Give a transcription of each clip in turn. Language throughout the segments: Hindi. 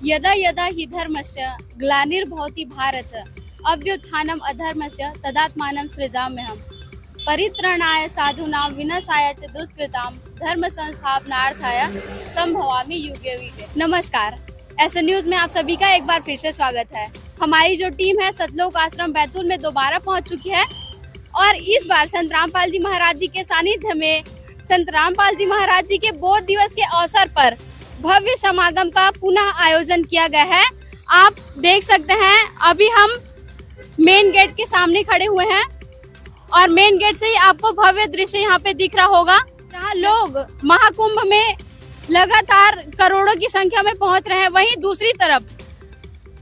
यदा यदा हि धर्मस्य ग्लानिर्भवति भारत अभ्युत्थानम् अधर्मस्य तदात्मानं सृजाम्यहम् परित्राणाय साधूनां विनाशाय च दुष्कृतां धर्म संस्थापनार्थाय संभवामि युगे युगे। नमस्कार, ऐसे न्यूज में आप सभी का एक बार फिर से स्वागत है। हमारी जो टीम है सतलोक आश्रम बैतूल में दोबारा पहुंच चुकी है और इस बार संत रामपाल जी महाराज जी के सानिध्य में संत रामपाल जी महाराज जी के बोध दिवस के अवसर पर भव्य समागम का पुनः आयोजन किया गया है। आप देख सकते हैं अभी हम मेन गेट के सामने खड़े हुए हैं और मेन गेट से ही आपको भव्य दृश्य यहाँ पे दिख रहा होगा, जहाँ लोग महाकुंभ में लगातार करोड़ों की संख्या में पहुंच रहे हैं। वहीं दूसरी तरफ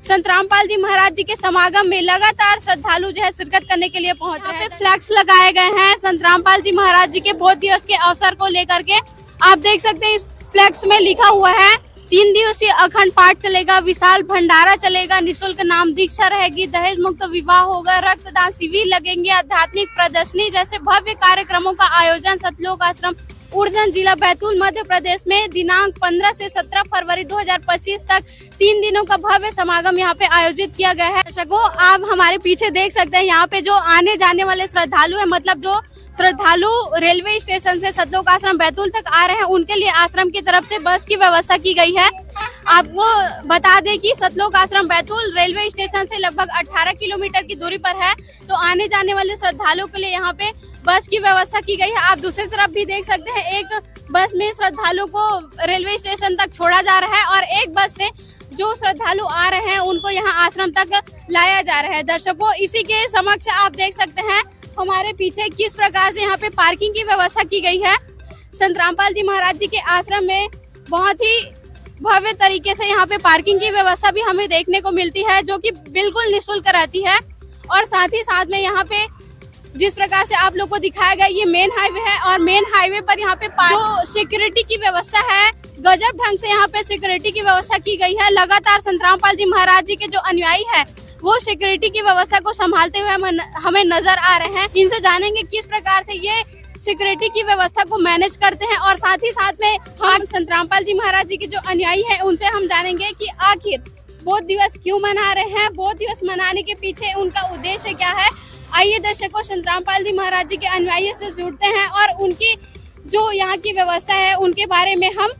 संत रामपाल जी महाराज जी के समागम में लगातार श्रद्धालु जो है शिरकत करने के लिए पहुंच रहे हैं। फ्लैक्स लगाए गए हैं संत रामपाल जी महाराज जी के बोध दिवस के अवसर को लेकर के। आप देख सकते हैं इस फ्लैक्स में लिखा हुआ है 3 दिवसीय अखंड पाठ चलेगा, विशाल भंडारा चलेगा, निःशुल्क नाम दीक्षा रहेगी, दहेज मुक्त विवाह होगा, रक्तदान शिविर लगेंगे, आध्यात्मिक प्रदर्शनी जैसे भव्य कार्यक्रमों का आयोजन सतलोक आश्रम उर्जन जिला बैतूल मध्य प्रदेश में दिनांक 15 से 17 फरवरी 2025 तक 3 दिनों का भव्य समागम यहाँ पे आयोजित किया गया है। दर्शकों, आप हमारे पीछे देख सकते हैं यहाँ पे जो आने जाने वाले श्रद्धालु हैं, मतलब जो श्रद्धालु रेलवे स्टेशन से सतलोक आश्रम बैतूल तक आ रहे हैं, उनके लिए आश्रम की तरफ से बस की व्यवस्था की गई है। आपको बता दें कि सतलोक आश्रम बैतूल रेलवे स्टेशन से लगभग 18 किलोमीटर की दूरी पर है, तो आने जाने वाले श्रद्धालुओं के लिए यहाँ पे बस की व्यवस्था की गई है। आप दूसरी तरफ भी देख सकते हैं एक बस में श्रद्धालु को रेलवे स्टेशन तक छोड़ा जा रहा है और एक बस से जो श्रद्धालु आ रहे हैं उनको यहाँ आश्रम तक लाया जा रहा है। दर्शकों, इसी के समक्ष आप देख सकते हैं हमारे पीछे किस प्रकार से यहाँ पे पार्किंग की व्यवस्था की गई है। संत रामपाल जी महाराज जी के आश्रम में बहुत ही भव्य तरीके से यहाँ पे पार्किंग की व्यवस्था भी हमें देखने को मिलती है, जो कि बिल्कुल निःशुल्क रहती है। और साथ ही साथ में यहाँ पे जिस प्रकार से आप लोग को दिखाया गया, ये मेन हाईवे है और मेन हाईवे पर यहाँ पे जो सिक्योरिटी की व्यवस्था है, गजब ढंग से यहाँ पे सिक्योरिटी की व्यवस्था की गई है। लगातार संत रामपाल जी महाराज जी के जो अनुयायी है वो सिक्योरिटी की व्यवस्था को संभालते हुए हमें नजर आ रहे हैं। इनसे जानेंगे किस प्रकार से ये सिक्योरिटी की व्यवस्था को मैनेज करते हैं और साथ ही साथ में हम संत रामपाल जी महाराज जी के जो अनुयायी हैं उनसे हम जानेंगे कि आखिर बोध दिवस क्यों मना रहे हैं, बोध दिवस मनाने के पीछे उनका उद्देश्य क्या है। आइए दर्शकों, संत रामपाल जी महाराज जी के अनुयायी से जुड़ते हैं और उनकी जो यहाँ की व्यवस्था है उनके बारे में हम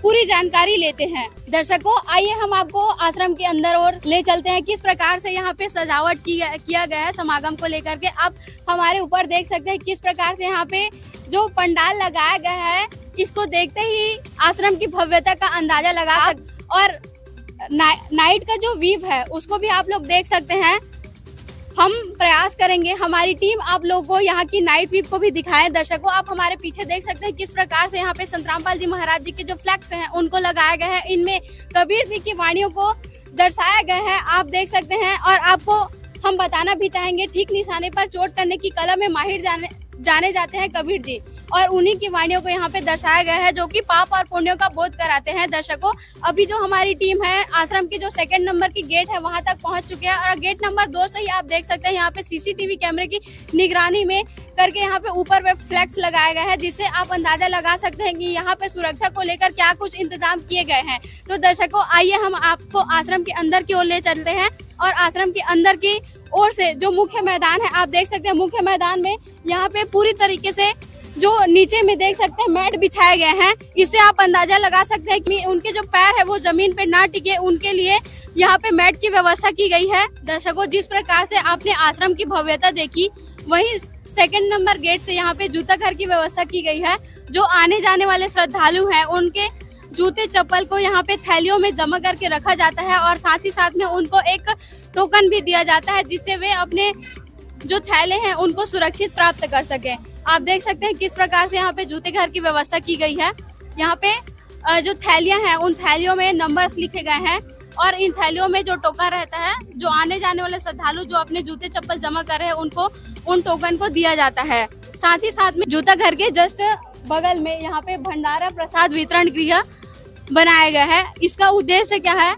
पूरी जानकारी लेते हैं। दर्शकों, आइए हम आपको आश्रम के अंदर और ले चलते हैं, किस प्रकार से यहाँ पे सजावट किया गया है समागम को लेकर के। आप हमारे ऊपर देख सकते हैं किस प्रकार से यहाँ पे जो पंडाल लगाया गया है, इसको देखते ही आश्रम की भव्यता का अंदाजा लगा सकते। और नाइट का जो व्यू है उसको भी आप लोग देख सकते हैं। हम प्रयास करेंगे, हमारी टीम आप लोगों को यहाँ की नाइट व्यू को भी दिखाएं। दर्शकों, आप हमारे पीछे देख सकते हैं किस प्रकार से यहाँ पे संत रामपाल जी महाराज जी के जो फ्लैक्स हैं उनको लगाया गया है। इनमें कबीर जी की वाणियों को दर्शाया गया है, आप देख सकते हैं। और आपको हम बताना भी चाहेंगे, ठीक निशाने पर चोट करने की कला में माहिर जाने जाते हैं कबीर जी, और उन्हीं की वाणियों को यहाँ पे दर्शाया गया है, जो कि पाप और पुण्यों का बोध कराते हैं। दर्शकों, अभी जो हमारी टीम है आश्रम की जो 2 नंबर की गेट है वहां तक पहुंच चुके हैं और गेट नंबर 2 से ही आप देख सकते हैं यहाँ पे सीसीटीवी कैमरे की निगरानी में करके यहाँ पे ऊपर पे फ्लैक्स लगाया गया है, जिससे आप अंदाजा लगा सकते हैं कि यहाँ पे सुरक्षा को लेकर क्या कुछ इंतजाम किए गए हैं। तो दर्शकों, आइए हम आपको आश्रम के अंदर की ओर ले चलते हैं और आश्रम के अंदर की ओर से जो मुख्य मैदान है आप देख सकते हैं। मुख्य मैदान में यहाँ पे पूरी तरीके से जो नीचे में देख सकते हैं मैट बिछाए गए हैं, इससे आप अंदाजा लगा सकते हैं कि उनके जो पैर है वो जमीन पे ना टिके, उनके लिए यहाँ पे मैट की व्यवस्था की गई है। दर्शकों, जिस प्रकार से आपने आश्रम की भव्यता देखी, वही 2 नंबर गेट से यहाँ पे जूता घर की व्यवस्था की गई है। जो आने जाने वाले श्रद्धालु हैं उनके जूते चप्पल को यहाँ पे थैलियों में जमा करके रखा जाता है और साथ ही साथ में उनको एक टोकन भी दिया जाता है, जिससे वे अपने जो थैले हैं उनको सुरक्षित प्राप्त कर सके। आप देख सकते हैं किस प्रकार से यहाँ पे जूते घर की व्यवस्था की गई है। यहाँ पे जो थैलियां हैं उन थैलियों में नंबर्स लिखे गए हैं और इन थैलियों में जो टोकन रहता है, जो आने जाने वाले श्रद्धालु जो अपने जूते चप्पल जमा कर रहे हैं उनको उन टोकन को दिया जाता है। साथ ही साथ में जूता घर के जस्ट बगल में यहाँ पे भंडारा प्रसाद वितरण गृह बनाया गया है। इसका उद्देश्य क्या है,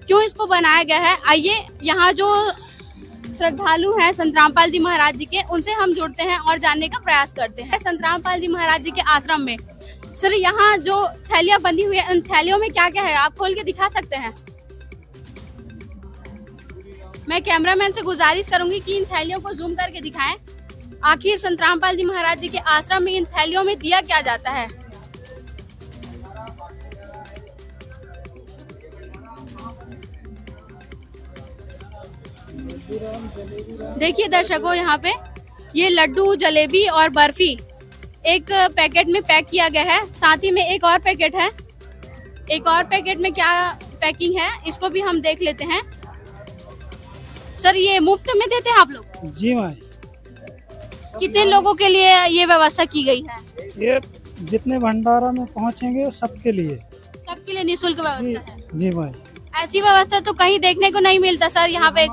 क्यों इसको बनाया गया है, आइए यहाँ जो श्रद्धालु हैं संत रामपाल जी महाराज जी के, उनसे हम जुड़ते हैं और जानने का प्रयास करते हैं। संत रामपाल जी महाराज जी के आश्रम में सर यहाँ जो थैलियाँ बंधी हुई है, उन थैलियों में क्या क्या है, आप खोल के दिखा सकते हैं? मैं कैमरामैन से गुजारिश करूंगी कि इन थैलियों को जूम करके दिखाएं। आखिर संत रामपाल जी महाराज जी के आश्रम में इन थैलियों में दिया क्या जाता है? देखिए दर्शकों, यहाँ पे ये लड्डू, जलेबी और बर्फी एक पैकेट में पैक किया गया है। साथ ही में एक और पैकेट है। एक और पैकेट में क्या पैकिंग है इसको भी हम देख लेते हैं। सर ये मुफ्त में देते हैं आप लोग? जी माँ। कितने लोगों के लिए ये व्यवस्था की गई है? ये जितने भंडारा में पहुँचेंगे सबके लिए। सबके लिए निःशुल्क व्यवस्था है? जी माँ। ऐसी व्यवस्था तो कहीं देखने को नहीं मिलता सर। यहाँ पे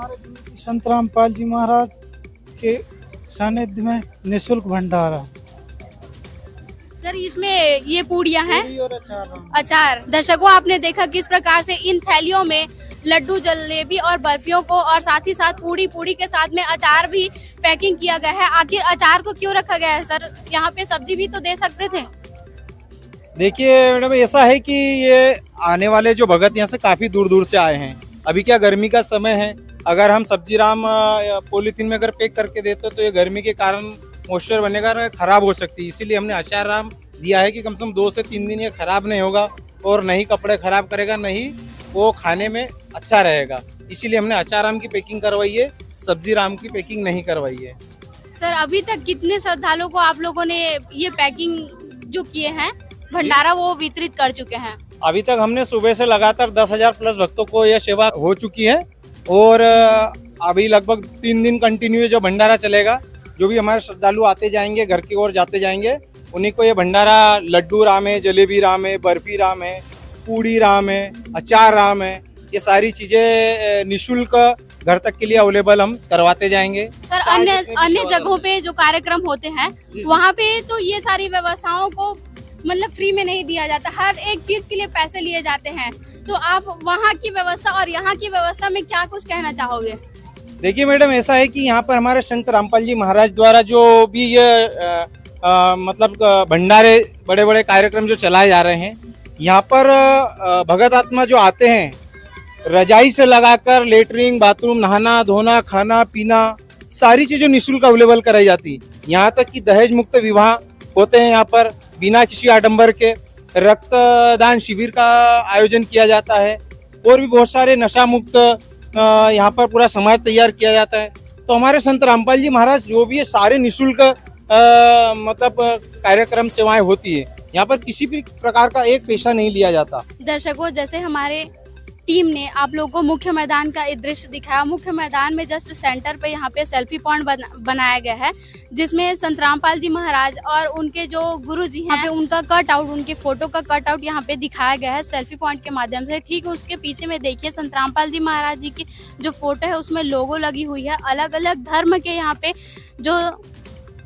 संत रामपाल जी महाराज के सानिध्य में निःशुल्क भंडारा। सर इसमें ये पूड़ियाँ हैं और अचार। दर्शकों, आपने देखा किस प्रकार से इन थैलियों में लड्डू, जलेबी और बर्फियों को और साथ ही साथ पूड़ी के साथ में अचार भी पैकिंग किया गया है। आखिर अचार को क्यों रखा गया है सर? यहाँ पे सब्जी भी तो दे सकते थे। देखिए मैडम, ऐसा है कि ये आने वाले जो भगत यहाँ से काफी दूर दूर से आए हैं। अभी क्या गर्मी का समय है, अगर हम सब्जी राम पॉलीथीन में अगर पैक करके देते तो ये गर्मी के कारण मॉइस्चर बनेगा, खराब हो सकती है। इसीलिए हमने अचार राम दिया है कि कम से कम 2 से 3 दिन ये खराब नहीं होगा और नहीं कपड़े खराब करेगा, नहीं वो खाने में अच्छा रहेगा। इसीलिए हमने अचार राम की पैकिंग करवाई है, सब्जी राम की पैकिंग नहीं करवाई है। सर अभी तक कितने श्रद्धालुओं को आप लोगों ने ये पैकिंग जो किए हैं भंडारा वो वितरित कर चुके हैं? अभी तक हमने सुबह से लगातार 10,000 प्लस भक्तों को यह सेवा हो चुकी है और अभी लगभग 3 दिन कंटिन्यू जो भंडारा चलेगा। जो भी हमारे श्रद्धालु आते जाएंगे, घर की ओर जाते जाएंगे, उन्हीं को ये भंडारा लड्डू राम है, जलेबी राम है, बर्फी राम है, पूड़ी राम है, अचार राम है, ये सारी चीजें निःशुल्क घर तक के लिए अवेलेबल हम करवाते जाएंगे। सर अन्य जगहों पे जो कार्यक्रम होते हैं वहाँ पे तो ये सारी व्यवस्थाओं को मतलब फ्री में नहीं दिया जाता, हर एक चीज के लिए पैसे लिए जाते हैं। तो आप वहाँ की व्यवस्था और यहाँ की व्यवस्था में क्या कुछ कहना चाहोगे? देखिए मैडम, ऐसा है कि यहाँ पर हमारे संत रामपाल जी महाराज द्वारा जो भी ये मतलब भंडारे, बड़े बड़े कार्यक्रम जो चलाए जा रहे हैं, यहाँ पर भगत आत्मा जो आते हैं, रजाई से लगाकर लेटरिन, बाथरूम, नहाना धोना, खाना पीना, सारी चीजें निःशुल्क अवेलेबल कराई जाती। यहाँ तक कि दहेज मुक्त विवाह होते हैं यहाँ पर बिना किसी आडंबर के। रक्तदान शिविर का आयोजन किया जाता है और भी बहुत सारे नशा मुक्त यहाँ पर पूरा समाज तैयार किया जाता है। तो हमारे संत रामपाल जी महाराज जो भी है सारे निःशुल्क मतलब कार्यक्रम सेवाएं होती है। यहाँ पर किसी भी प्रकार का एक पैसा नहीं लिया जाता। दर्शकों, जैसे हमारे टीम ने आप लोगों को मुख्य मैदान का एक दृश्य दिखाया। मुख्य मैदान में जस्ट सेंटर पे यहाँ पे सेल्फी पॉइंट बनाया गया है, जिसमें संत रामपाल जी महाराज और उनके जो गुरु जी हैं उनका कट आउट, उनके फोटो का कट आउट यहाँ पे दिखाया गया है सेल्फी पॉइंट के माध्यम से। ठीक उसके पीछे में देखिए संत रामपाल जी महाराज जी की जो फोटो है उसमें लोगो लगी हुई है। अलग अलग धर्म के यहाँ पे जो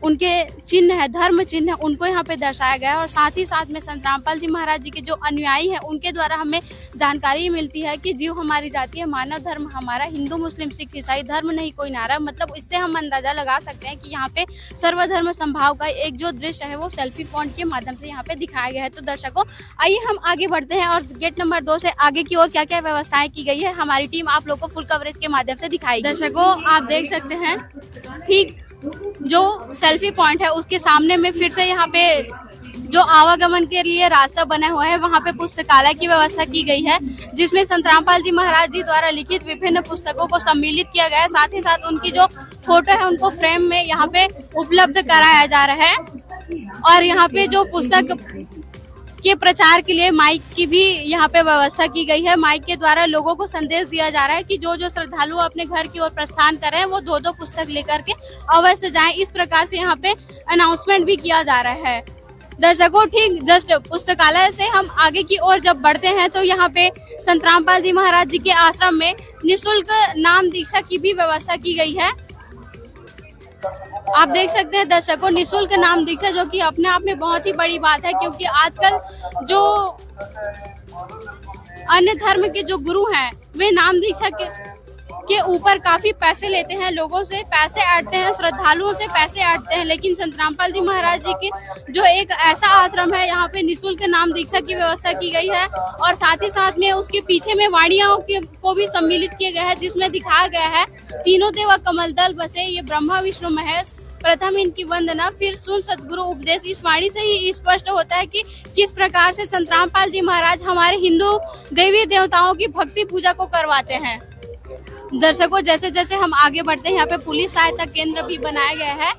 उनके चिन्ह है, धर्म चिन्ह है, उनको यहाँ पे दर्शाया गया है। और साथ ही साथ में संत रामपाल जी महाराज जी के जो अनुयायी हैं उनके द्वारा हमें जानकारी मिलती है कि जीव हमारी जाति है, मानव धर्म हमारा, हिंदू मुस्लिम सिख ईसाई धर्म नहीं कोई नारा। मतलब इससे हम अंदाजा लगा सकते हैं कि यहाँ पे सर्वधर्म संभाव का एक जो दृश्य है वो सेल्फी पॉइंट के माध्यम से यहाँ पे दिखाया गया है। तो दर्शकों, आइए हम आगे बढ़ते हैं और गेट नंबर 2 से आगे की ओर क्या क्या व्यवस्थाएं की गई है हमारी टीम आप लोग को फुल कवरेज के माध्यम से दिखाएगी। दर्शकों, आप देख सकते हैं ठीक जो सेल्फी पॉइंट है उसके सामने में फिर से यहाँ पे जो आवागमन के लिए रास्ता बना हुआ है, वहाँ पे पुस्तकालय की व्यवस्था की गई है, जिसमें संत रामपाल जी महाराज जी द्वारा लिखित विभिन्न पुस्तकों को सम्मिलित किया गया है। साथ ही साथ उनकी जो फोटो है उनको फ्रेम में यहाँ पे उपलब्ध कराया जा रहा है। और यहाँ पे जो पुस्तक के प्रचार के लिए माइक की भी यहाँ पे व्यवस्था की गई है। माइक के द्वारा लोगों को संदेश दिया जा रहा है कि जो जो श्रद्धालु अपने घर की ओर प्रस्थान कर रहे हैं वो 2-2 पुस्तक लेकर के अवश्य जाएं। इस प्रकार से यहाँ पे अनाउंसमेंट भी किया जा रहा है। दर्शकों, ठीक जस्ट पुस्तकालय से हम आगे की ओर जब बढ़ते हैं तो यहाँ पे संत रामपाल जी महाराज जी के आश्रम में निःशुल्क नाम दीक्षा की भी व्यवस्था की गई है। आप देख सकते हैं दर्शकों, निःशुल्क नाम दीक्षा, जो कि अपने आप में बहुत ही बड़ी बात है, क्योंकि आजकल जो अन्य धर्म के जो गुरु हैं वे नाम दीक्षा के ऊपर काफी पैसे लेते हैं, लोगों से पैसे ऐंठते हैं, श्रद्धालुओं से पैसे ऐंठते हैं। लेकिन संत रामपाल जी महाराज जी के जो एक ऐसा आश्रम है, यहाँ पे निःशुल्क नाम दीक्षा की व्यवस्था की गई है और साथ ही साथ में उसके पीछे में वाणियों को भी सम्मिलित किया गया है, जिसमें दिखाया गया है तीनों देवा कमल दल बसे, ये ब्रह्मा विष्णु महेश, प्रथम इनकी वंदना फिर सुन सदगुरु उपदेश। इस वाणी से ही स्पष्ट होता है कि किस प्रकार से संत रामपाल जी महाराज हमारे हिंदू देवी देवताओं की भक्ति पूजा को करवाते हैं। दर्शकों, जैसे जैसे हम आगे बढ़ते हैं, यहाँ पे पुलिस सहायता केंद्र भी बनाया गया है,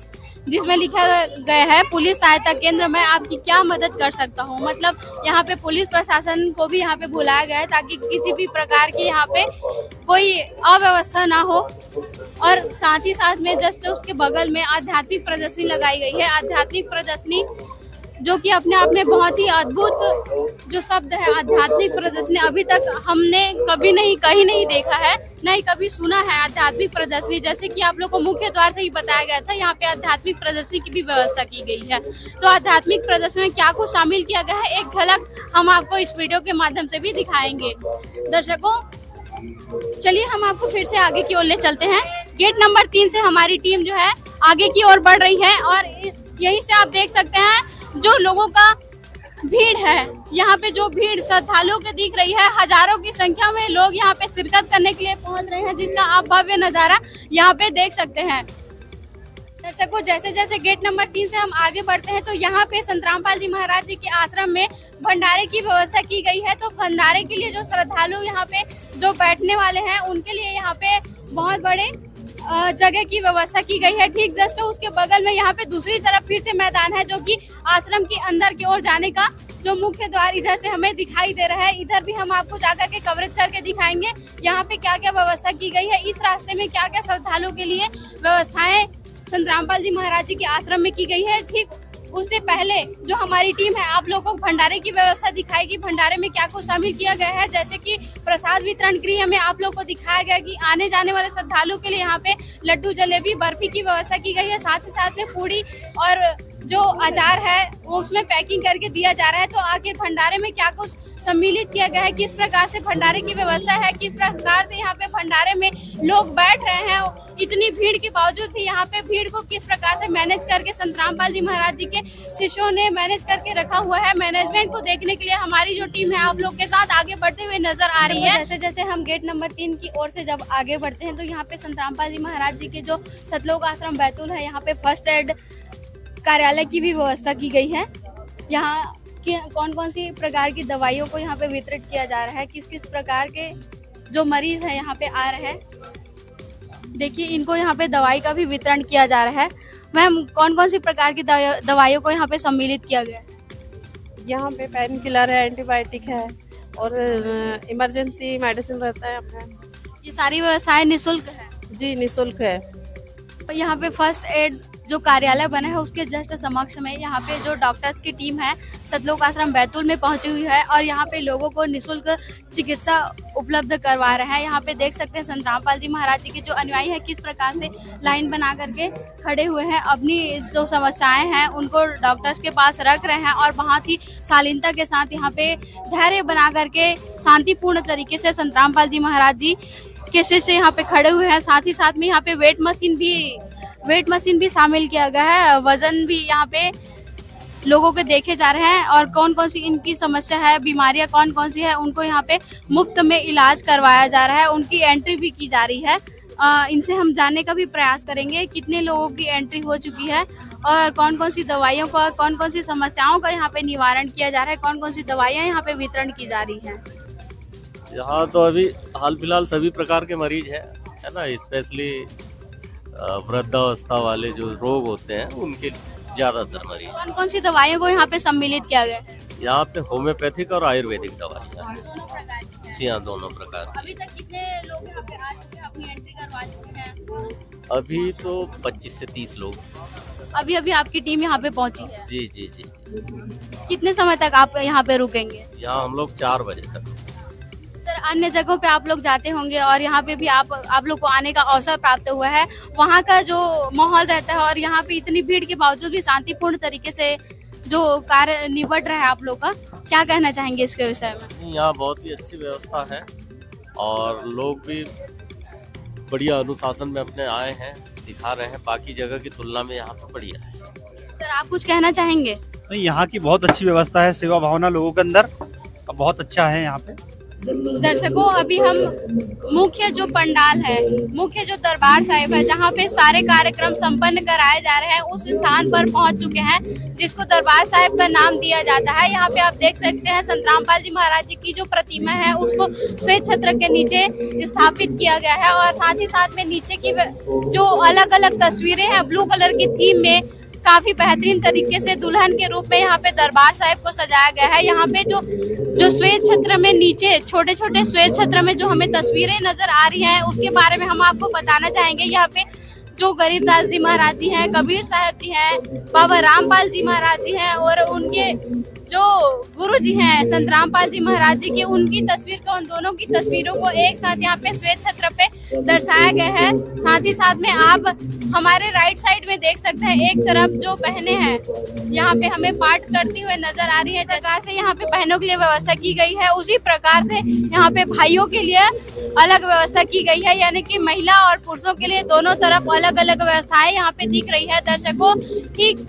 जिसमें लिखा गया है पुलिस सहायता केंद्र में आपकी क्या मदद कर सकता हूँ। मतलब यहाँ पे पुलिस प्रशासन को भी यहाँ पे बुलाया गया है ताकि किसी भी प्रकार की यहाँ पे कोई अव्यवस्था ना हो। और साथ ही साथ में जस्ट उसके बगल में आध्यात्मिक प्रदर्शनी लगाई गई है। आध्यात्मिक प्रदर्शनी जो कि अपने आप में बहुत ही अद्भुत जो शब्द है आध्यात्मिक प्रदर्शनी, अभी तक हमने कभी कहीं नहीं देखा है, न ही कभी सुना है आध्यात्मिक प्रदर्शनी। जैसे कि आप लोग को मुख्य द्वार से ही बताया गया था, यहाँ पे आध्यात्मिक प्रदर्शनी की भी व्यवस्था की गई है। तो आध्यात्मिक प्रदर्शनी में क्या कुछ शामिल किया गया है, एक झलक हम आपको इस वीडियो के माध्यम से भी दिखाएंगे। दर्शकों, चलिए हम आपको फिर से आगे की ओर ले चलते हैं। गेट नंबर 3 से हमारी टीम जो है आगे की ओर बढ़ रही है और यहीं से आप देख सकते हैं जो लोगों का भीड़ है, यहाँ पे जो भीड़ श्रद्धालुओं के दिख रही है, हजारों की संख्या में लोग यहाँ पे शिरकत करने के लिए पहुंच रहे हैं, जिसका आप भव्य नजारा यहाँ पे देख सकते हैं। दर्शकों, जैसे जैसे गेट नंबर 3 से हम आगे बढ़ते हैं तो यहाँ पे संत रामपाल जी महाराज जी के आश्रम में भंडारे की व्यवस्था की गई है। तो भंडारे के लिए जो श्रद्धालु यहाँ पे जो बैठने वाले हैं, उनके लिए यहाँ पे बहुत बड़े जगह की व्यवस्था की गई है। ठीक जस्ट उसके बगल में यहाँ पे दूसरी तरफ फिर से मैदान है, जो कि आश्रम के अंदर की ओर जाने का जो मुख्य द्वार इधर से हमें दिखाई दे रहा है। इधर भी हम आपको जाकर के कवरेज करके दिखाएंगे यहाँ पे क्या क्या व्यवस्था की गई है, इस रास्ते में क्या क्या श्रद्धालुओं के लिए व्यवस्थाएं संत रामपाल जी महाराज जी के आश्रम में की गई है। ठीक उससे पहले जो हमारी टीम है आप लोगों को भंडारे की व्यवस्था दिखाएगी, भंडारे में क्या कुछ शामिल किया गया है। जैसे कि प्रसाद वितरण गृह में आप लोगों को दिखाया गया कि आने जाने वाले श्रद्धालुओं के लिए यहाँ पे लड्डू, जलेबी, बर्फी की व्यवस्था की गई है। साथ ही साथ में पूड़ी और जो अचार है वो उसमें पैकिंग करके दिया जा रहा है। तो आखिर भंडारे में क्या कुछ सम्मिलित किया गया है, किस प्रकार से भंडारे की व्यवस्था है, किस प्रकार से यहाँ पे भंडारे में लोग बैठ रहे हैं, इतनी भीड़ के बावजूद भी यहाँ पे भीड़ को किस प्रकार से मैनेज करके संत रामपाल जी महाराज जी के शिष्यों ने मैनेज करके रखा हुआ है। मैनेजमेंट को देखने के लिए हमारी जो टीम है आप लोग के साथ आगे बढ़ते हुए नजर आ रही है। जैसे जैसे हम गेट नंबर 3 की ओर से जब आगे बढ़ते हैं तो यहाँ पे संत रामपाल जी महाराज जी के जो सतलोक आश्रम बैतूल है, यहाँ पे फर्स्ट एड कार्यालय की भी व्यवस्था की गई है। यहाँ कौन कौन सी प्रकार की दवाइयों को यहाँ पे वितरित किया जा रहा है, किस किस प्रकार के जो मरीज है यहाँ पे आ रहे हैं, देखिए इनको यहाँ पे दवाई का भी वितरण किया जा रहा है। मैम, कौन कौन सी प्रकार की दवाइयों को यहाँ पे सम्मिलित किया गया है? यहाँ पे पेन किलर है, एंटीबायोटिक है और इमरजेंसी मेडिसिन रहता है अपना। ये सारी व्यवस्थाएं निःशुल्क है? जी निःशुल्क है। तो यहाँ पे फर्स्ट एड जो कार्यालय बना है उसके जस्ट समक्ष में यहाँ पे जो डॉक्टर्स की टीम है सतलोक आश्रम बैतूल में पहुंची हुई है और यहाँ पे लोगों को निःशुल्क चिकित्सा उपलब्ध करवा रहा है। यहाँ पे देख सकते हैं संत रामपाल जी महाराज जी के जो अनुयायी है किस प्रकार से लाइन बना करके खड़े हुए हैं, अपनी जो समस्याएं हैं उनको डॉक्टर्स के पास रख रहे हैं और बहुत ही शालीनता के साथ यहाँ पे धैर्य बना करके शांतिपूर्ण तरीके से संत रामपाल जी महाराज जी के शिष्य यहाँ पे खड़े हुए हैं। साथ ही साथ में यहाँ पे वेट मशीन भी शामिल किया गया है, वजन भी यहाँ पे लोगों के देखे जा रहे हैं और कौन कौन सी इनकी समस्या है, बीमारियां कौन कौन सी है, उनको यहाँ पे मुफ्त में इलाज करवाया जा रहा है, उनकी एंट्री भी की जा रही है। इनसे हम जानने का भी प्रयास करेंगे कितने लोगों की एंट्री हो चुकी है और कौन कौन सी दवाइयों का, कौन कौन सी समस्याओं का यहाँ पे निवारण किया जा रहा है, कौन कौन सी दवाइयाँ यहाँ पे वितरण की जा रही है। यहाँ तो अभी हाल फिलहाल सभी प्रकार के मरीज है ना, स्पेशली वृद्धावस्था वाले जो रोग होते हैं उनके ज्यादातर मरीज। कौन कौन सी दवाइयों को यहाँ पे सम्मिलित किया गया है? यहाँ पे होम्योपैथिक और आयुर्वेदिक दवाइयाँ। दोनों प्रकार की है? जी हाँ, दोनों प्रकार। अभी तक कितने लोग यहाँ पे आ चुके हैं, अपनी एंट्री करवा चुके हैं? अभी तो 25 से 30 लोग। अभी आपकी टीम यहाँ पे पहुँची है? जी जी जी। कितने समय तक आप यहाँ पे रुकेंगे? यहाँ हम लोग 4 बजे तक। सर, अन्य जगहों पे आप लोग जाते होंगे और यहाँ पे भी आप लोग को आने का अवसर प्राप्त हुआ है, वहाँ का जो माहौल रहता है और यहाँ पे इतनी भीड़ के बावजूद भी शांतिपूर्ण तरीके से जो कार्य निबट रहा है आप लोग का, क्या कहना चाहेंगे इसके विषय में? यहाँ बहुत ही अच्छी व्यवस्था है और लोग भी बढ़िया अनुशासन में अपने आए हैं, दिखा रहे हैं। बाकी जगह की तुलना में यहाँ पे बढ़िया है। सर आप कुछ कहना चाहेंगे? नहीं, यहाँ की बहुत अच्छी व्यवस्था है, सेवा भावना लोगों के अंदर बहुत अच्छा है यहाँ पे। दर्शकों, अभी हम मुख्य जो पंडाल है, मुख्य जो दरबार साहिब है, जहाँ पे सारे कार्यक्रम संपन्न कराए जा रहे हैं, उस स्थान पर पहुँच चुके हैं जिसको दरबार साहिब का नाम दिया जाता है। यहाँ पे आप देख सकते हैं संत रामपाल जी महाराज जी की जो प्रतिमा है उसको श्वेत छत्र के नीचे स्थापित किया गया है और साथ ही साथ में नीचे की जो अलग अलग तस्वीरें हैं ब्लू कलर की थीम में काफी बेहतरीन तरीके से दुल्हन के रूप में यहाँ पे दरबार साहिब को सजाया गया है। यहाँ पे जो श्वेत छत्र में नीचे छोटे छोटे श्वेत छत्र में जो हमें तस्वीरें नजर आ रही हैं उसके बारे में हम आपको बताना चाहेंगे। यहाँ पे जो गरीबदास जी महाराज जी हैं, कबीर साहब जी हैं, बाबा रामपाल जी महाराज जी हैं और उनके जो गुरु जी हैं संत रामपाल जी महाराज जी की, उनकी तस्वीर को, उन दोनों की तस्वीरों को एक साथ यहाँ पे श्वेत छत्र पे दर्शाया गया है। साथ ही साथ में आप हमारे राइट साइड में देख सकते हैं, एक तरफ जो बहनें हैं यहाँ पे हमें पाठ करती हुए नजर आ रही है। प्रकार से यहाँ पे बहनों के लिए व्यवस्था की गई है, उसी प्रकार से यहाँ पे भाइयों के लिए अलग व्यवस्था की गई है, यानी कि महिला और पुरुषों के लिए दोनों तरफ अलग अलग व्यवस्थाएं यहाँ पे दिख रही है। दर्शकों, ठीक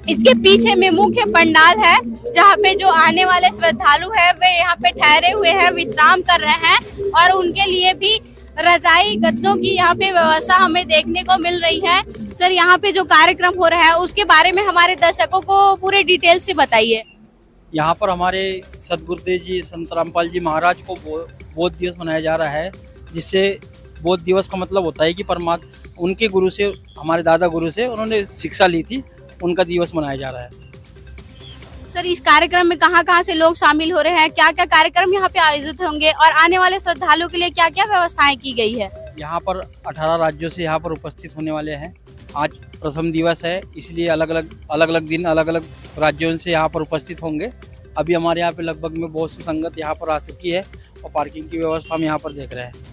इसके पीछे में मुख्य पंडाल है जहाँ पे जो आने वाले श्रद्धालु है वे यहाँ पे ठहरे हुए हैं, विश्राम कर रहे हैं और उनके लिए भी रजाई गद्दों की यहाँ पे व्यवस्था हमें देखने को मिल रही है। सर, यहाँ पे जो कार्यक्रम हो रहा है उसके बारे में हमारे दर्शकों को पूरे डिटेल से बताइए। यहाँ पर हमारे सदगुरुदेव जी संत रामपाल जी महाराज को बोध दिवस मनाया जा रहा है, जिससे बोध दिवस का मतलब होता है कि परमात्मा उनके गुरु से, हमारे दादा गुरु से उन्होंने शिक्षा ली थी, उनका दिवस मनाया जा रहा है। सर, इस कार्यक्रम में कहां-कहां से लोग शामिल हो रहे हैं, क्या-क्या कार्यक्रम यहाँ पे आयोजित होंगे और आने वाले श्रद्धालुओं के लिए क्या-क्या व्यवस्थाएं की गई है? यहाँ पर 18 राज्यों से यहाँ पर उपस्थित होने वाले हैं। आज प्रथम दिवस है, इसलिए अलग अलग दिन अलग अलग राज्यों से यहाँ पर उपस्थित होंगे। अभी हमारे यहाँ पे लगभग में बहुत सी संगत यहाँ पर आ चुकी है और पार्किंग की व्यवस्था हम यहाँ पर देख रहे हैं।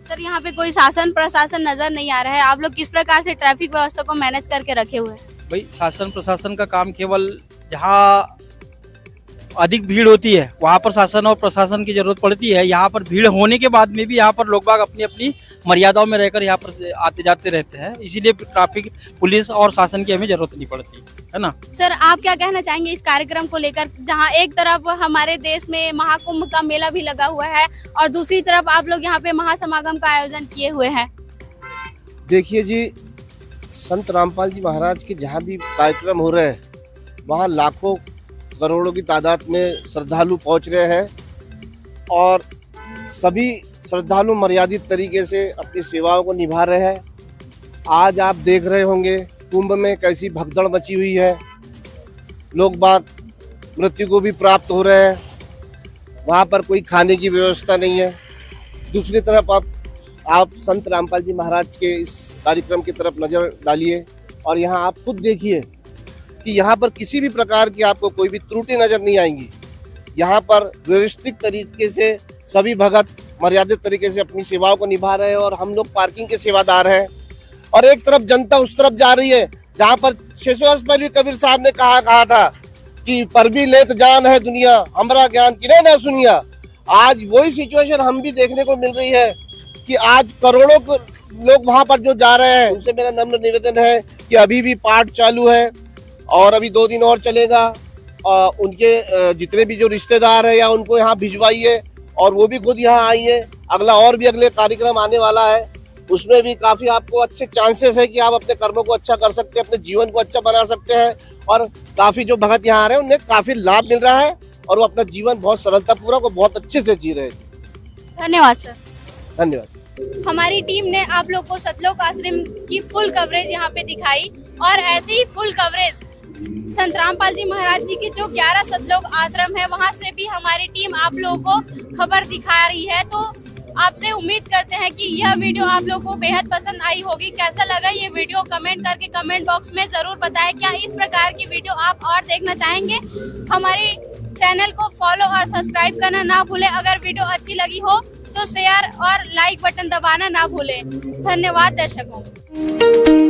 सर, यहाँ पे कोई शासन प्रशासन नजर नहीं आ रहा है, आप लोग किस प्रकार से ट्रैफिक व्यवस्था को मैनेज करके रखे हुए हैं? भाई, शासन प्रशासन का काम केवल जहाँ अधिक भीड़ होती है वहाँ पर शासन और प्रशासन की जरूरत पड़ती है। यहाँ पर भीड़ होने के बाद में भी यहाँ पर लोग बाग अपनी अपनी मर्यादाओं में रहकर यहाँ पर आते जाते रहते हैं, इसीलिए ट्रैफिक पुलिस और शासन की हमें जरूरत नहीं पड़ती है ना। सर, आप क्या कहना चाहेंगे इस कार्यक्रम को लेकर, जहाँ एक तरफ हमारे देश में महाकुंभ का मेला भी लगा हुआ है और दूसरी तरफ आप लोग यहाँ पे महासमागम का आयोजन किए हुए हैं? देखिए जी, संत रामपाल जी महाराज के जहाँ भी कार्यक्रम हो रहे हैं वहाँ लाखों करोड़ों की तादाद में श्रद्धालु पहुँच रहे हैं और सभी श्रद्धालु मर्यादित तरीके से अपनी सेवाओं को निभा रहे हैं। आज आप देख रहे होंगे कुंभ में कैसी भगदड़ मची हुई है, लोग बाग मृत्यु को भी प्राप्त हो रहे हैं, वहाँ पर कोई खाने की व्यवस्था नहीं है। दूसरी तरफ आप संत रामपाल जी महाराज के इस कार्यक्रम की तरफ नज़र डालिए और यहाँ आप खुद देखिए कि यहाँ पर किसी भी प्रकार की आपको कोई भी त्रुटि नज़र नहीं आएंगी। यहाँ पर व्यवस्थित तरीके से सभी भगत मर्यादित तरीके से अपनी सेवाओं को निभा रहे हैं और हम लोग पार्किंग के सेवादार हैं। और एक तरफ जनता उस तरफ जा रही है जहाँ पर 600 वर्ष पहले कबीर साहब ने कहा था कि पर भी लेत जान है दुनिया, हमारा ज्ञान किने ना सुनिया। आज वही सिचुएशन हम भी देखने को मिल रही है कि आज करोड़ों लोग वहाँ पर जो जा रहे हैं, उनसे मेरा नम्र निवेदन है कि अभी भी पाठ चालू है और अभी 2 दिन और चलेगा। उनके जितने भी जो रिश्तेदार है या उनको यहाँ भिजवाइए और वो भी खुद यहाँ आइए। अगले कार्यक्रम आने वाला है, उसमें भी काफ़ी आपको अच्छे चांसेस है कि आप अपने कर्मों को अच्छा कर सकते हैं, अपने जीवन को अच्छा बना सकते हैं और काफ़ी जो भगत यहाँ आ रहे हैं उन्हें काफ़ी लाभ मिल रहा है और वो अपना जीवन बहुत सरलतापूर्वक और बहुत अच्छे से जी रहे हैं। धन्यवाद सर। धन्यवाद। हमारी टीम ने आप लोग को सतलोक आश्रम की फुल कवरेज यहाँ पे दिखाई और ऐसे ही फुल कवरेज संत रामपाल जी महाराज जी के जो 11 सतलोक आश्रम है वहाँ से भी हमारी टीम आप लोगों को खबर दिखा रही है। तो आपसे उम्मीद करते हैं कि यह वीडियो आप लोगों को बेहद पसंद आई होगी। कैसा लगा ये वीडियो कमेंट करके कमेंट बॉक्स में जरूर बताएं। क्या इस प्रकार की वीडियो आप और देखना चाहेंगे? हमारे चैनल को फॉलो और सब्सक्राइब करना ना भूलें। अगर वीडियो अच्छी लगी हो तो शेयर और लाइक बटन दबाना ना भूलें। धन्यवाद दर्शकों।